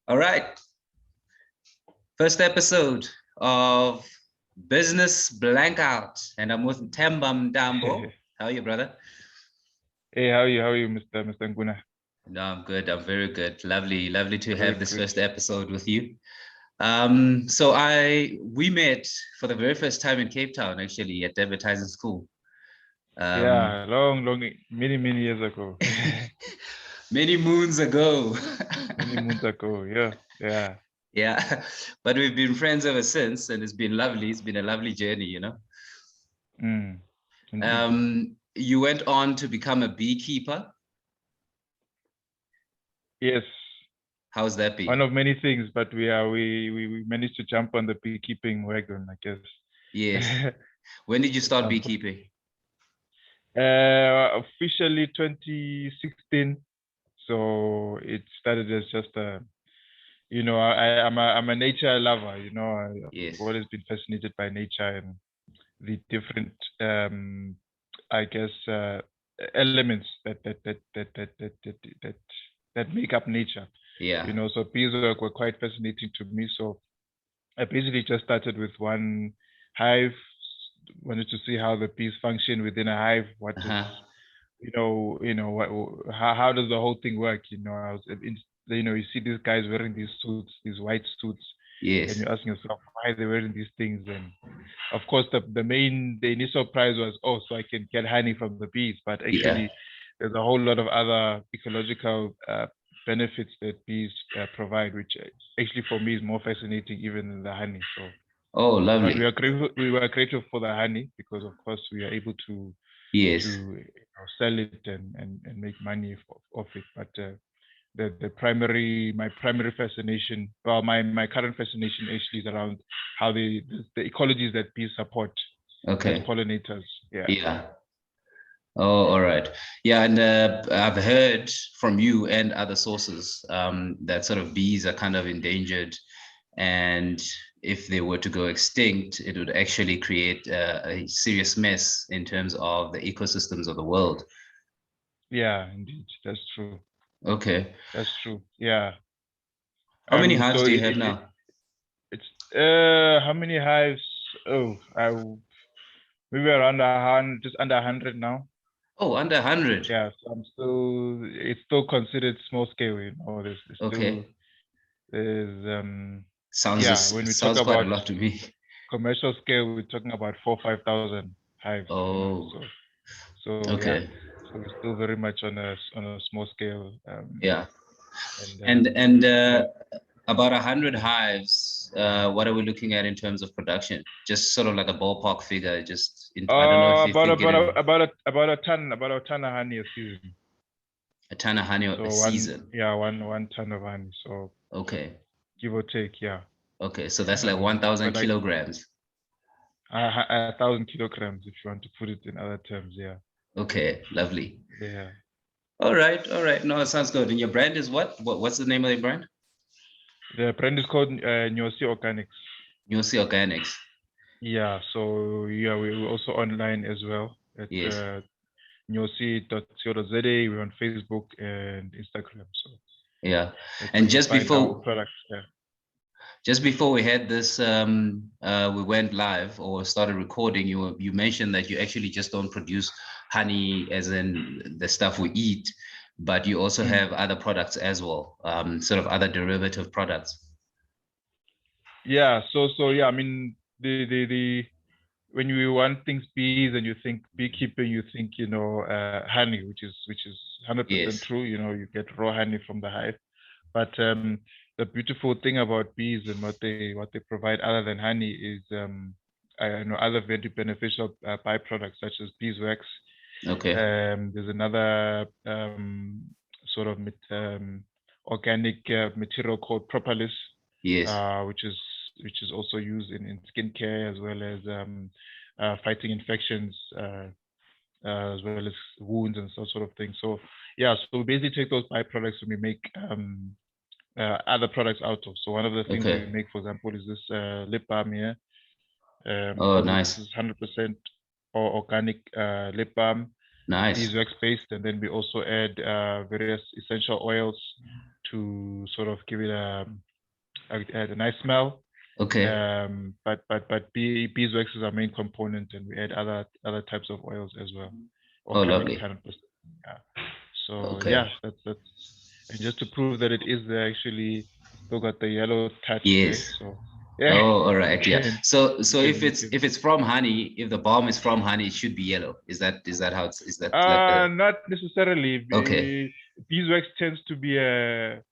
All right. First episode of Business Blankout, and I'm with Themba Mntambo. How are you, brother? Hey, how are you? How are you, Mr. Nguna? No, I'm good. I'm very good. Lovely to have Good, this good. first episode with you. We met for the very first time in Cape Town, actually, at the advertising school. Yeah, many years ago. Many moons ago. Many moons ago. Yeah. Yeah, but we've been friends ever since, and it's been lovely. It's been a lovely journey, you know. Indeed. You went on to become a beekeeper. Yes. How's that One been? of many things, but we managed to jump on the beekeeping wagon, I guess. Yes. When did you At start some point. beekeeping? Officially 2016. So it started as just I'm a nature lover. I've Yes. always been fascinated by nature and the different I guess elements that make up nature. Yeah. So beeswax were quite fascinating to me. So I basically just started with one hive, wanted to see how the bees function within a hive. What is, how does the whole thing work? I was you see these guys wearing these suits, these white suits, Yes. and you're asking yourself why they're wearing these things. And of course, the initial prize was, oh, so I can get honey from the bees. But actually, there's a whole lot of other ecological benefits that bees provide, which actually for me is more fascinating even than the honey. So, Oh, lovely. but we were grateful for the honey because, of course, we are able to sell it and make money off it. But my primary fascination, well, my current fascination actually is around how the ecologies that bees support as pollinators. Yeah. Oh, all right. Yeah, and I've heard from you and other sources that sort of bees are kind of endangered, and if they were to go extinct, it would actually create a serious mess in terms of the ecosystems of the world. Yeah, indeed, that's true. Okay. That's true. Yeah. How many hives do you have now? It's how many hives? Oh, maybe around 100, just under 100 now. Oh, under 100. Yeah, so it's still considered small scale. There's still there's when we talk quite a about lot to me. commercial scale, we're talking about 4,000-5,000 hives. Oh. So okay. Yeah, so we're still very much on a small scale. Yeah. And about 100 hives, what are we looking at in terms of production? Just sort of like a ballpark figure. I don't know if you think about a ton of honey a season. A ton of honey a season. One ton of honey. So okay, give or take, yeah. Okay, so that's like 1,000 kilograms. 1,000 kilograms, if you want to put it in other terms, yeah. Okay, lovely. Yeah. All right. No, it sounds good. And your brand is what? What's the name of the brand? The brand is called Nyoc Organics. Nyoc Organics. Yeah. So yeah, we're also online as well at nyoc.co.za. We're on Facebook and Instagram. So yeah. And just before products, just before we had this, we went live or started recording. You mentioned that you actually just don't produce honey, as in the stuff we eat, but you also have other products as well, sort of other derivative products. Yeah. So yeah, I mean the when you want things bees and you think beekeeping, you think honey, which is 100% true. You get raw honey from the hive, but the beautiful thing about bees and what they provide other than honey is other very beneficial byproducts such as beeswax. Okay. There's another sort of organic material called propolis. Yes. Which is also used in skincare as well as fighting infections, as well as wounds and sort of thing. So yeah, so we basically take those byproducts and we make other products out of. So one of the things we make, for example, is this lip balm here. Nice. This is 100% organic lip balm. Nice. Beeswax based, and then we also add various essential oils to sort of give it a nice smell. Okay. But beeswax is our main component, and we add other types of oils as well. Oh, lovely. 100%. Yeah. So Okay. yeah, that's and just to prove that it is actually still got the yellow touch there. Yes. So yeah. Oh, all right. Yeah. So if can, it's from honey, if the balm is from honey, it should be yellow. Is that how it's is that like the not necessarily. okay. Beeswax tends to be a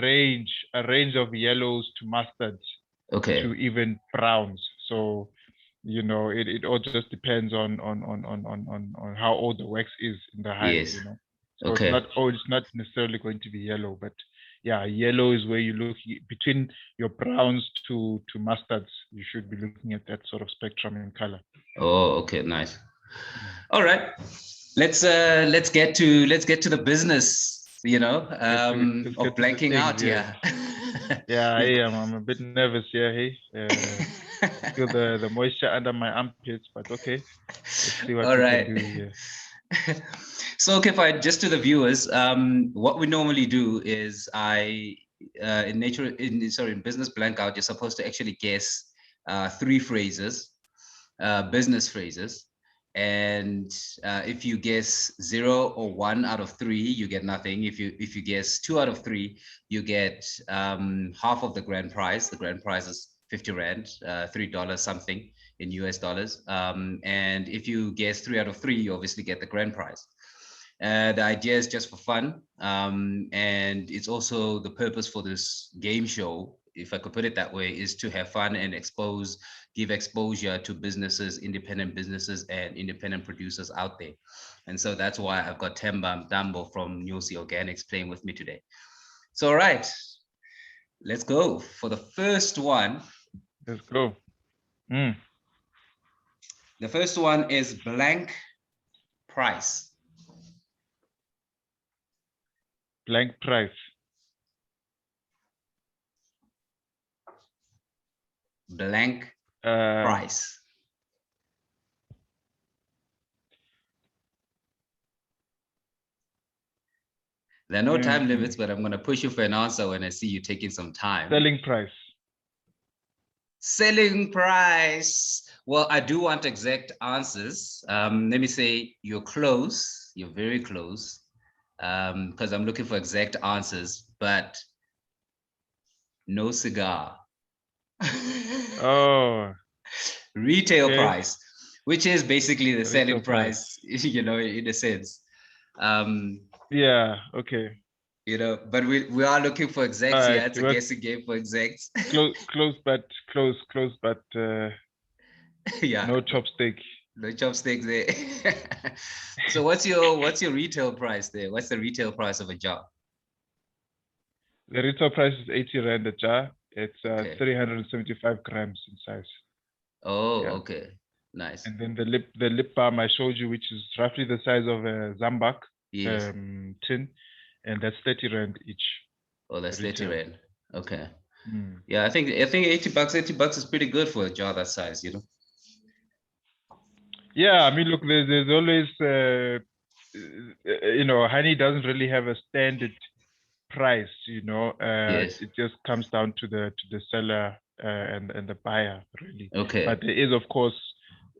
range of yellows to mustards Okay. to even browns. So it all just depends on how old the wax is in the hive. Yes. So Okay. it's not necessarily going to be yellow, but yeah, yellow is where you look between your browns to mustards. You should be looking at that sort of spectrum in color. Oh, okay, nice. All right, let's get to the business, of blanking out. Yeah. Yeah, I'm a bit nervous here. Hey, feel the moisture under my armpits, but okay, let's see what All we right. can do here. So, okay, fine. Just to the viewers, what we normally do is in business Blankout, you're supposed to actually guess 3 phrases, business phrases. And if you guess 0 or 1 out of 3, you get nothing. If you guess 2 out of 3, you get half of the grand prize. The grand prize is 50 Rand, $3 something in US dollars. And if you guess 3 out of 3, you obviously get the grand prize. The idea is just for fun. And it's also the purpose for this game show, if I could put it that way, is to have fun and give exposure to businesses, independent businesses and independent producers out there. And so that's why I've got Themba Mntambo from Nyoc Organics playing with me today. So, all right, let's go for the first one. Let's go. The first one is blank price. Blank price. Blank price. There are no time limits, but I'm going to push you for an answer when I see you taking some time. Selling price. Selling price. Well, I do want exact answers. Let me say you're close. You're very close, because I'm looking for exact answers, but no cigar. Oh. Retail price, which is basically the selling price, in a sense. Yeah, okay. But we are looking for exacts here. It's a guessing game for exacts. Close, but yeah. No chopstick. No chopsticks there. So what's your retail price there? What's the retail price of a jar? The retail price is 80 Rand a jar. It's 375 grams in size. Oh, yeah. Okay. Nice. And then the lip balm I showed you, which is roughly the size of a Zambak tin, and that's 30 Rand each. Oh, that's 30 Rand. Okay. Yeah, I think $80 is pretty good for a jar that size, Yeah, I mean, look, there's always honey doesn't really have a standard price, Yes. It just comes down to the seller and the buyer, really. Okay. But there is, of course,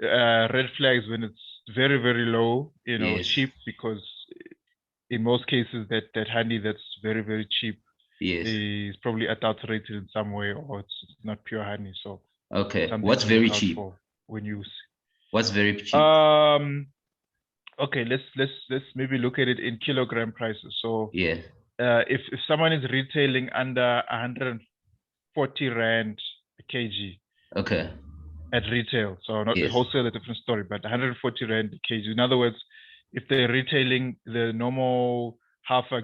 red flags when it's very, very low, yes. cheap, because in most cases that honey that's very, very cheap is probably adulterated in some way, or it's not pure honey. So okay, what's very cheap when you what's very cheap? Okay, let's maybe look at it in kilogram prices. So yeah, if someone is retailing under 140 Rand a kg, okay, at retail, so not wholesale, a different story, but 140 Rand a kg. In other words, if they're retailing the normal half a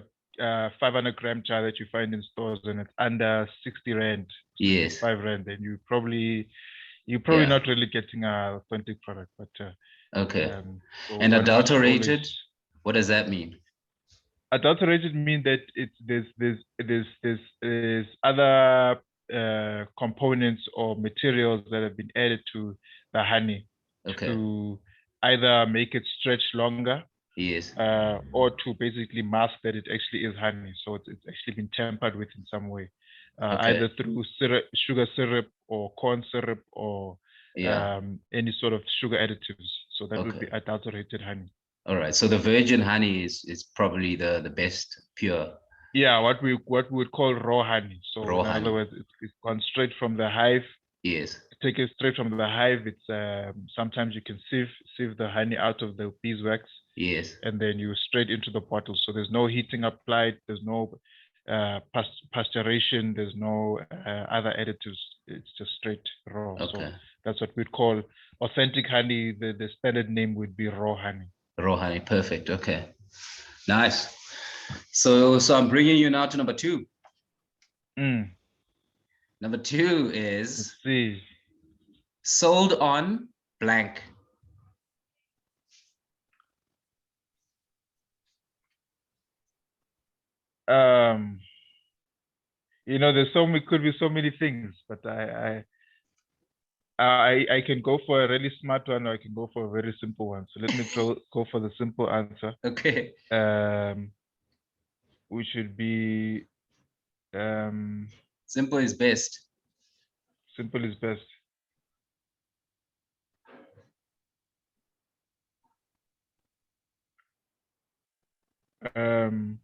500 gram jar that you find in stores and it's under 60 Rand, 65 Rand, then you're probably not really getting a authentic product. But okay. So and adulterated, what does that mean? Adulterated means that there's other components or materials that have been added to the honey to either make it stretch longer Yes. Or to basically mask that it actually is honey. So it's actually been tampered with in some way, Okay. either through sugar syrup or corn syrup or Yeah. any sort of sugar additives. So that would Okay. be adulterated honey. All right. So the virgin honey is probably the best pure Yeah, what we would call raw honey. So raw in other honey. words, it's gone straight from the hive. Yes. Take it straight from the hive. It's sometimes you can sieve the honey out of the beeswax, Yes. and then you straight into the bottle. So there's no heating applied. There's no pasteurization. There's no other additives. It's just straight raw. So Okay. that's what we'd call authentic honey. The standard name would be raw honey. Raw honey. Perfect. Okay. Nice. So I'm bringing you now to number two. Number two is Let's see. sold on blank. There's could be so many things, but I can go for a really smart one, or I can go for a very simple one. So let me go for the simple answer. Okay. Which should be Simple is best. simple is best. I'm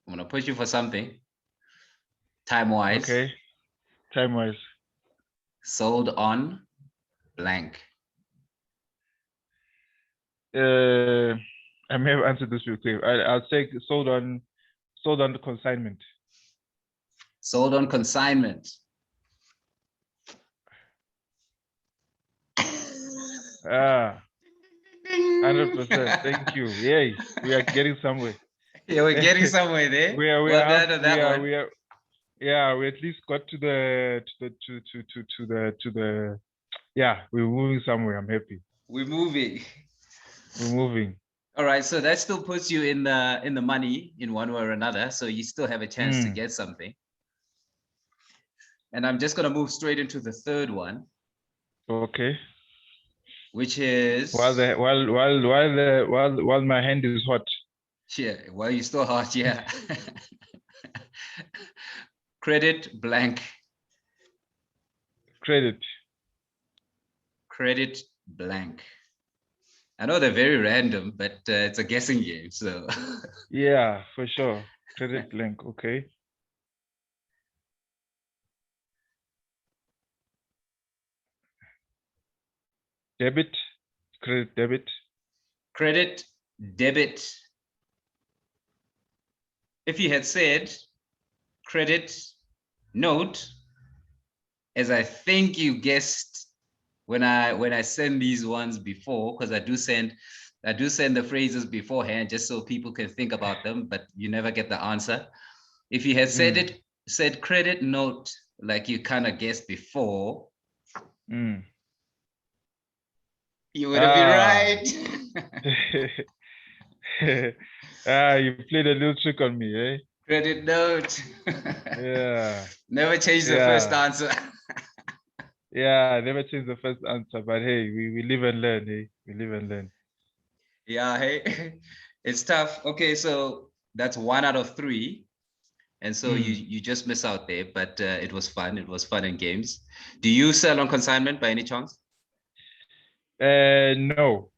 gonna push you for something. Time-wise. Okay. Time-wise. Sold on blank. I may have answered this real quick. I'll say sold on the consignment. Sold on consignment. Ah, 100%. Thank you. Yay, we are getting somewhere. Yeah, we're getting somewhere there. we at least got to the yeah, we're moving somewhere. I'm happy. We're moving. We're moving. All right, so that still puts you in the money in one way or another. So you still have a chance to get something. And I'm just gonna move straight into the third one. Okay. Which is while my hand is hot. Yeah, while you're still hot, yeah. Credit blank. Credit blank. I know they're very random, but it's a guessing game, so. Yeah, for sure. Credit blank, okay. Debit, credit debit. Credit debit. If you had said credit note, as I think you guessed when I send these ones before, because I do send the phrases beforehand just so people can think about them, but you never get the answer. If you had said credit note, like you kind of guessed before, you would have been right. You played a little trick on me, eh? Credit note. Yeah. Never change the first answer. Yeah, never change the first answer, but hey, we live and learn, hey? We live and learn. Yeah, hey, it's tough. Okay, so that's 1 out of 3. And so you just miss out there, but it was fun. It was fun in games. Do you sell on consignment by any chance? No.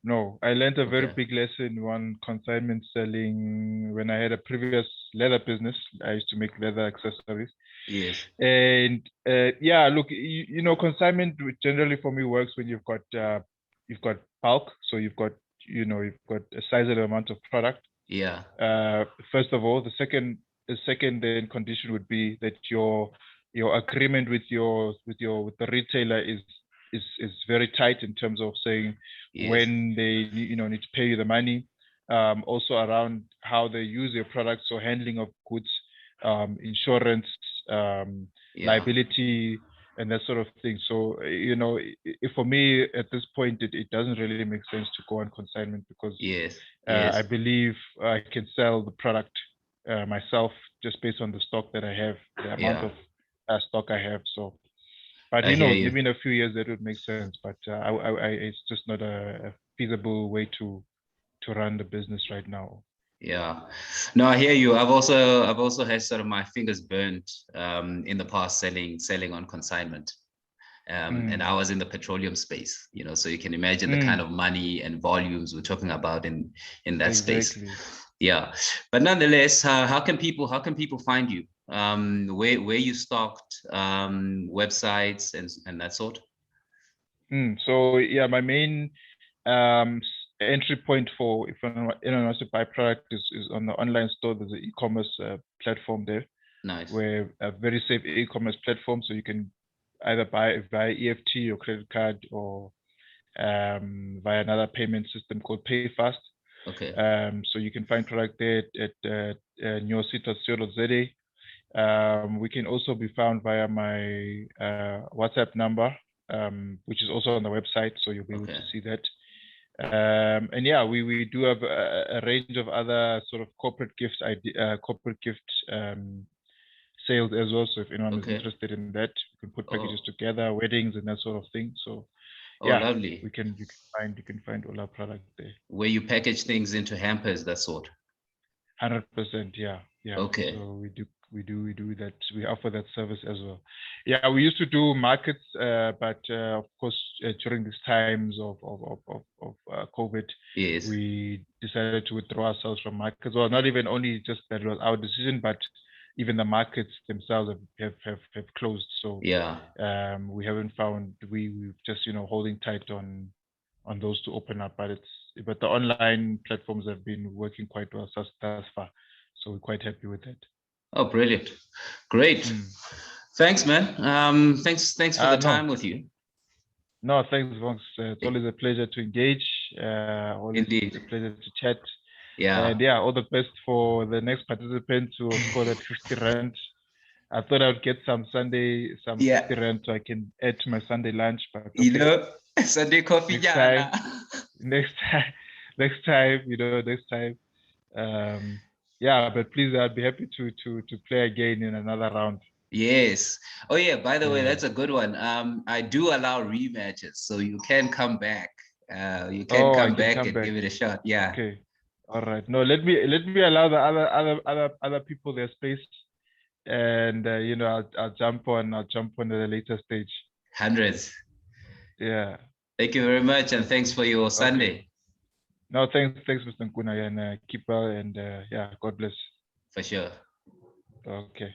I learned a very big lesson on consignment selling when I had a previous leather business. I used to make leather accessories. Yes. And yeah, look, consignment generally for me works when you've got bulk, so you've got a sizable amount of product. Yeah. First of all, the second then condition would be that your agreement with the retailer is very tight in terms of saying when they need to pay you the money, also around how they use your products, so handling of goods, insurance, liability, and that sort of thing. So for me at this point, it doesn't really make sense to go on consignment because I believe I can sell the product myself just based on the stock that I have, the amount of stock I have. So, but maybe in a few years that would make sense. But it's just not a feasible way to run the business right now. Yeah, no, I hear you. I've also had sort of my fingers burnt in the past selling on consignment. And I was in the petroleum space, you know, so you can imagine the kind of money and volumes we're talking about in that space. Yeah, but nonetheless, how can people find you? Where you stocked, websites and that sort. So yeah, my main entry point for if anyone wants to buy product is on the online store. There's an e-commerce platform there. Nice. Where a very safe e-commerce platform, so you can either buy it via EFT or credit card or via another payment system called PayFast. Okay. So you can find product there at nyoc.co.za. We can also be found via my WhatsApp number, which is also on the website, so you'll be able to see that. And yeah, we do have a range of other sort of corporate gift sales as well. So if anyone is interested in that, we can put packages together, weddings and that sort of thing. So yeah, lovely. you can find all our product there. Where you package things into hampers, that sort. 100%, yeah. Okay. So we do that. We offer that service as well. Yeah, we used to do markets, but of course during these times of COVID, yes, we decided to withdraw ourselves from markets. Well, not even only just that it was our decision, but even the markets themselves have closed. So yeah, we haven't found. We've just holding tight on those to open up, but the online platforms have been working quite well thus far. So we're quite happy with that. Oh, brilliant. Great. Thanks, man. Thanks for the time with you. No, thanks, Vonks. It's always a pleasure to engage. Always Indeed. a pleasure to chat. Yeah. And yeah, all the best for the next participant to score that 50 rand. I thought I would get some 50 rand so I can add to my Sunday lunch, but okay. Sunday coffee. Next time. Yeah, but please, I'd be happy to play again in another round. Yes. Oh yeah, by the way, that's a good one. I do allow rematches, so you can come back. You can come back and give it a shot. Yeah. Okay. All right. No, let me allow the other people their space, and I'll jump on at a later stage. Hundreds. Yeah. Thank you very much, and thanks for your Sunday. No, thanks, Mr. Nkuna, and keep well, and yeah, God bless. For sure. Okay.